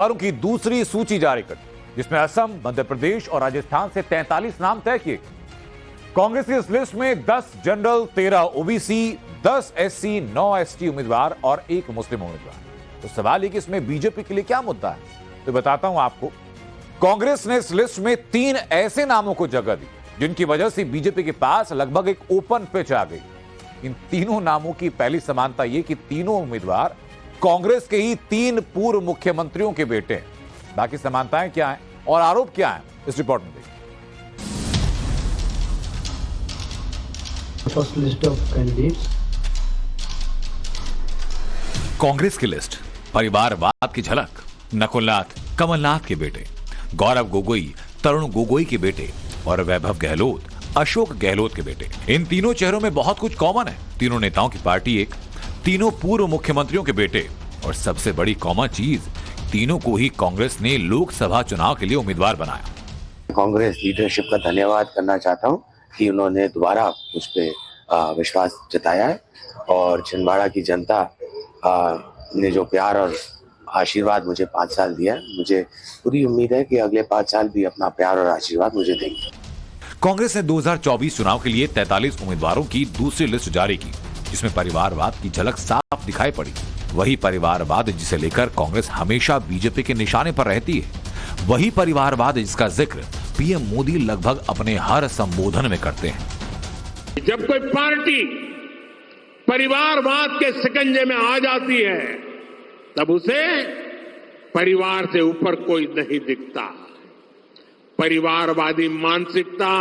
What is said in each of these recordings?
उम्मीदवारों की दूसरी सूची जारी कर दी, जिसमें असम, मध्य प्रदेश और राजस्थान से 43 नाम तय किए। कांग्रेस की इस लिस्ट में 10 जनरल, 13 ओबीसी, 10 एससी, 9 एसटी उम्मीदवार और 1 मुस्लिम उम्मीदवार। तो सवाल है कि इसमें बीजेपी के लिए क्या मुद्दा है, तो बताता हूं आपको। कांग्रेस ने इस लिस्ट में 3 ऐसे नामों को जगह दी जिनकी वजह से बीजेपी के पास लगभग एक ओपन पिच आ गई। इन तीनों नामों की पहली समानता यह कि तीनों उम्मीदवार कांग्रेस के ही 3 पूर्व मुख्यमंत्रियों के बेटे हैं। बाकी समानताएं क्या हैं और आरोप क्या हैं, इस रिपोर्ट में देखिए। First list of candidates. Congress की लिस्ट परिवारवाद की झलक। नकुलनाथ कमलनाथ के बेटे, गौरव गोगोई तरुण गोगोई के बेटे और वैभव गहलोत अशोक गहलोत के बेटे। इन तीनों चेहरों में बहुत कुछ कॉमन है। तीनों नेताओं की पार्टी एक, तीनों पूर्व मुख्यमंत्रियों के बेटे और सबसे बड़ी कॉमन चीज, तीनों को ही कांग्रेस ने लोकसभा चुनाव के लिए उम्मीदवार बनाया। कांग्रेस लीडरशिप का धन्यवाद करना चाहता हूं कि उन्होंने दोबारा उस पर विश्वास जताया है और छिंदवाड़ा की जनता ने जो प्यार और आशीर्वाद मुझे 5 साल दिया है, मुझे पूरी उम्मीद है कि अगले 5 साल भी अपना प्यार और आशीर्वाद मुझे देंगे। कांग्रेस ने 2024 चुनाव के लिए 43 उम्मीदवारों की दूसरी लिस्ट जारी की, जिसमें परिवारवाद की झलक साफ दिखाई पड़ी। वही परिवारवाद जिसे लेकर कांग्रेस हमेशा बीजेपी के निशाने पर रहती है, वही परिवारवाद जिसका जिक्र पीएम मोदी लगभग अपने हर संबोधन में करते हैं। जब कोई पार्टी परिवारवाद के शिकंजे में आ जाती है, तब उसे परिवार से ऊपर कोई नहीं दिखता। परिवारवादी मानसिकता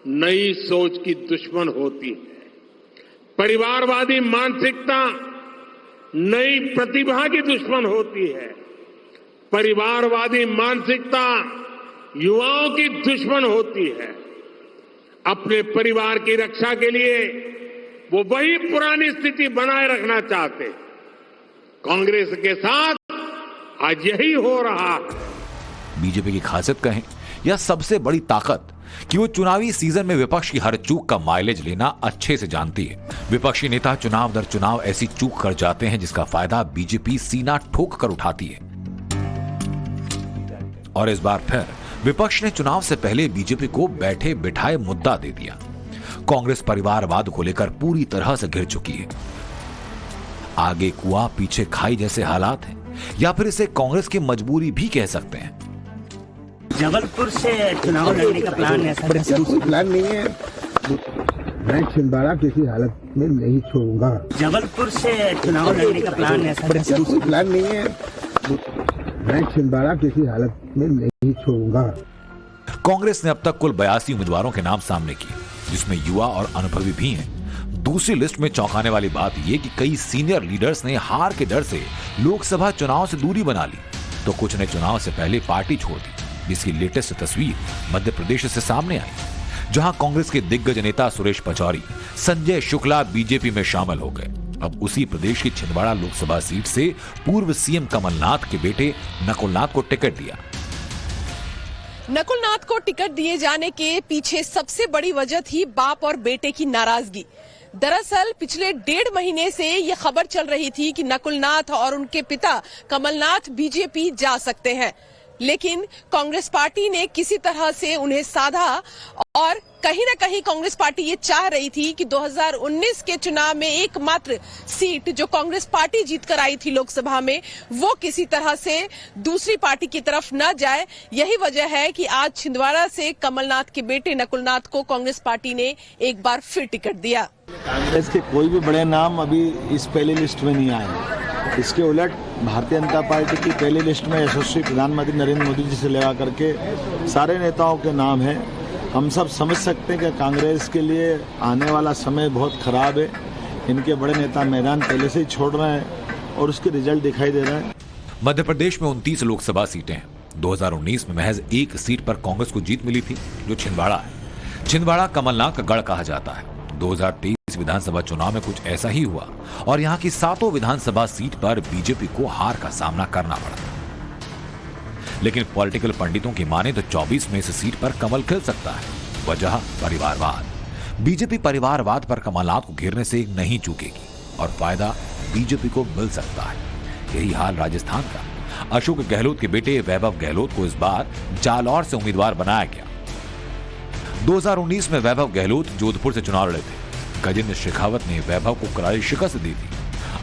नई सोच की दुश्मन होती है। परिवारवादी मानसिकता नई प्रतिभा की दुश्मन होती है। परिवारवादी मानसिकता युवाओं की दुश्मन होती है। अपने परिवार की रक्षा के लिए वो वही पुरानी स्थिति बनाए रखना चाहते। कांग्रेस के साथ आज यही हो रहा है। बीजेपी की खासियत कहें या सबसे बड़ी ताकत कि वो चुनावी सीजन में विपक्ष की हर चूक का माइलेज लेना अच्छे से जानती है। विपक्षी नेता चुनाव दर चुनाव ऐसी चूक कर जाते हैं जिसका फायदा बीजेपी सीना ठोक कर उठाती है। और इस बार फिर विपक्ष ने चुनाव से पहले बीजेपी को बैठे बिठाए मुद्दा दे दिया। कांग्रेस परिवारवाद को लेकर पूरी तरह से घिर चुकी है। आगे कुआं पीछे खाई जैसे हालात हैं, या फिर इसे कांग्रेस की मजबूरी भी कह सकते हैं। जबलपुर से चुनाव लड़ने का प्लान है सर? प्लान नहीं है। मैं छिंदवाड़ा किसी हालत में नहीं छोड़ूंगा। जबलपुर से चुनाव लड़ने का प्लान है सर? प्लान नहीं है। मैं छिंदवाड़ा किसी हालत में नहीं छोड़ूंगा। कांग्रेस ने अब तक कुल 82 उम्मीदवारों के नाम सामने किए, जिसमें युवा और अनुभवी भी हैं। दूसरी लिस्ट में चौंकाने वाली बात यह कि कई सीनियर लीडर्स ने हार के डर से लोकसभा चुनाव से दूरी बना ली, तो कुछ ने चुनाव से पहले पार्टी छोड़ दी, जिसकी लेटेस्ट तस्वीर मध्य प्रदेश से सामने आई, जहां कांग्रेस के दिग्गज नेता सुरेश पचौरी, संजय शुक्ला बीजेपी में शामिल हो गए। अब उसी प्रदेश की छिंदवाड़ा लोकसभा सीट से पूर्व सीएम कमलनाथ के बेटे नकुलनाथ को टिकट दिया। नकुलनाथ को टिकट दिए जाने के पीछे सबसे बड़ी वजह थी बाप और बेटे की नाराजगी। दरअसल पिछले 1.5 महीने से ये खबर चल रही थी कि नकुलनाथ और उनके पिता कमलनाथ बीजेपी जा सकते हैं, लेकिन कांग्रेस पार्टी ने किसी तरह से उन्हें साधा और कहीं ना कहीं कांग्रेस पार्टी ये चाह रही थी कि 2019 के चुनाव में एकमात्र सीट जो कांग्रेस पार्टी जीतकर आई थी लोकसभा में, वो किसी तरह से दूसरी पार्टी की तरफ न जाए। यही वजह है कि आज छिंदवाड़ा से कमलनाथ के बेटे नकुलनाथ को कांग्रेस पार्टी ने एक बार फिर टिकट दिया। कांग्रेस के कोई भी बड़े नाम अभी इस पहली लिस्ट में नहीं आए। इसके उलट भारतीय जनता पार्टी की पहली लिस्ट में यशस्वी प्रधानमंत्री नरेंद्र मोदी जी से लगा करके सारे नेताओं के नाम हैं। हम सब समझ सकते हैं कि कांग्रेस के लिए आने वाला समय बहुत खराब है। इनके बड़े नेता मैदान पहले से ही छोड़ रहे हैं और उसके रिजल्ट दिखाई दे रहे हैं। मध्य प्रदेश में 29 लोकसभा सीटें हैं। 2019 में महज एक सीट पर कांग्रेस को जीत मिली थी, जो छिंदवाड़ा है। छिंदवाड़ा कमलनाथ का गढ़ कहा जाता है। 2023 विधानसभा चुनाव में कुछ ऐसा ही हुआ और यहां की 7 विधानसभा सीट पर बीजेपी को हार का सामना करना पड़ा। लेकिन पॉलिटिकल पंडितों की माने तो 24 में इस सीट पर कमल खिल सकता है। वजह परिवारवाद। बीजेपी परिवारवाद पर कमलनाथ को घेरने से नहीं चूकेगी और फायदा बीजेपी को मिल सकता है। यही हाल राजस्थान का। अशोक गहलोत के बेटे वैभव गहलोत को इस बार जालौर से उम्मीदवार बनाया गया। 2019 में वैभव गहलोत जोधपुर से चुनाव लड़े थे। गजेंद्र शेखावत ने वैभव को करारी शिकस्त दी थी।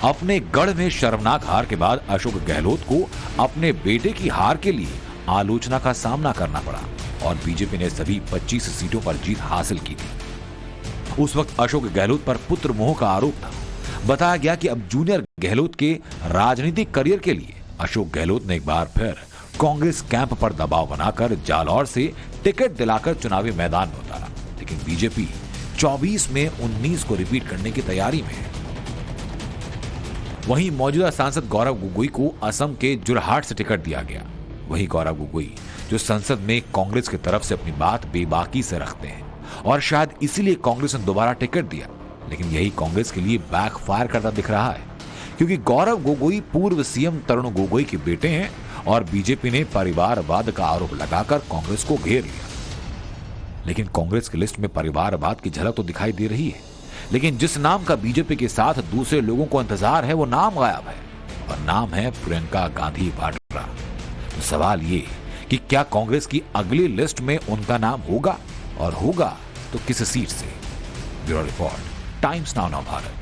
अपने गढ़ में शर्मनाक हार के बाद अशोक गहलोत को अपने बेटे की हार के लिए आलोचना का सामना करना पड़ा और बीजेपी ने सभी 25 सीटों पर जीत हासिल की थी। उस वक्त अशोक गहलोत पर पुत्र मोह का आरोप था। बताया गया कि अब जूनियर गहलोत के राजनीतिक करियर के लिए अशोक गहलोत ने एक बार फिर कांग्रेस कैंप पर दबाव बनाकर जालौर से टिकट दिलाकर चुनावी मैदान में उतारा। लेकिन बीजेपी 24 में 19 को रिपीट करने की तैयारी में है। वहीं मौजूदा सांसद गौरव गोगोई को असम के जोरहाट से टिकट दिया गया। वहीं गौरव गोगोई जो संसद में कांग्रेस की तरफ से अपनी बात बेबाकी से रखते हैं और शायद इसीलिए कांग्रेस ने दोबारा टिकट दिया, लेकिन यही कांग्रेस के लिए बैकफायर करता दिख रहा है, क्योंकि गौरव गोगोई पूर्व सीएम तरुण गोगोई के बेटे हैं और बीजेपी ने परिवारवाद का आरोप लगाकर कांग्रेस को घेर लिया। लेकिन कांग्रेस की लिस्ट में परिवारवाद की झलक तो दिखाई दे रही है, लेकिन जिस नाम का बीजेपी के साथ दूसरे लोगों को इंतजार है वो नाम गायब है और नाम है प्रियंका गांधी वाड्रा। तो सवाल ये कि क्या कांग्रेस की अगली लिस्ट में उनका नाम होगा और होगा तो किस सीट से? Bureau report, times now Bharat.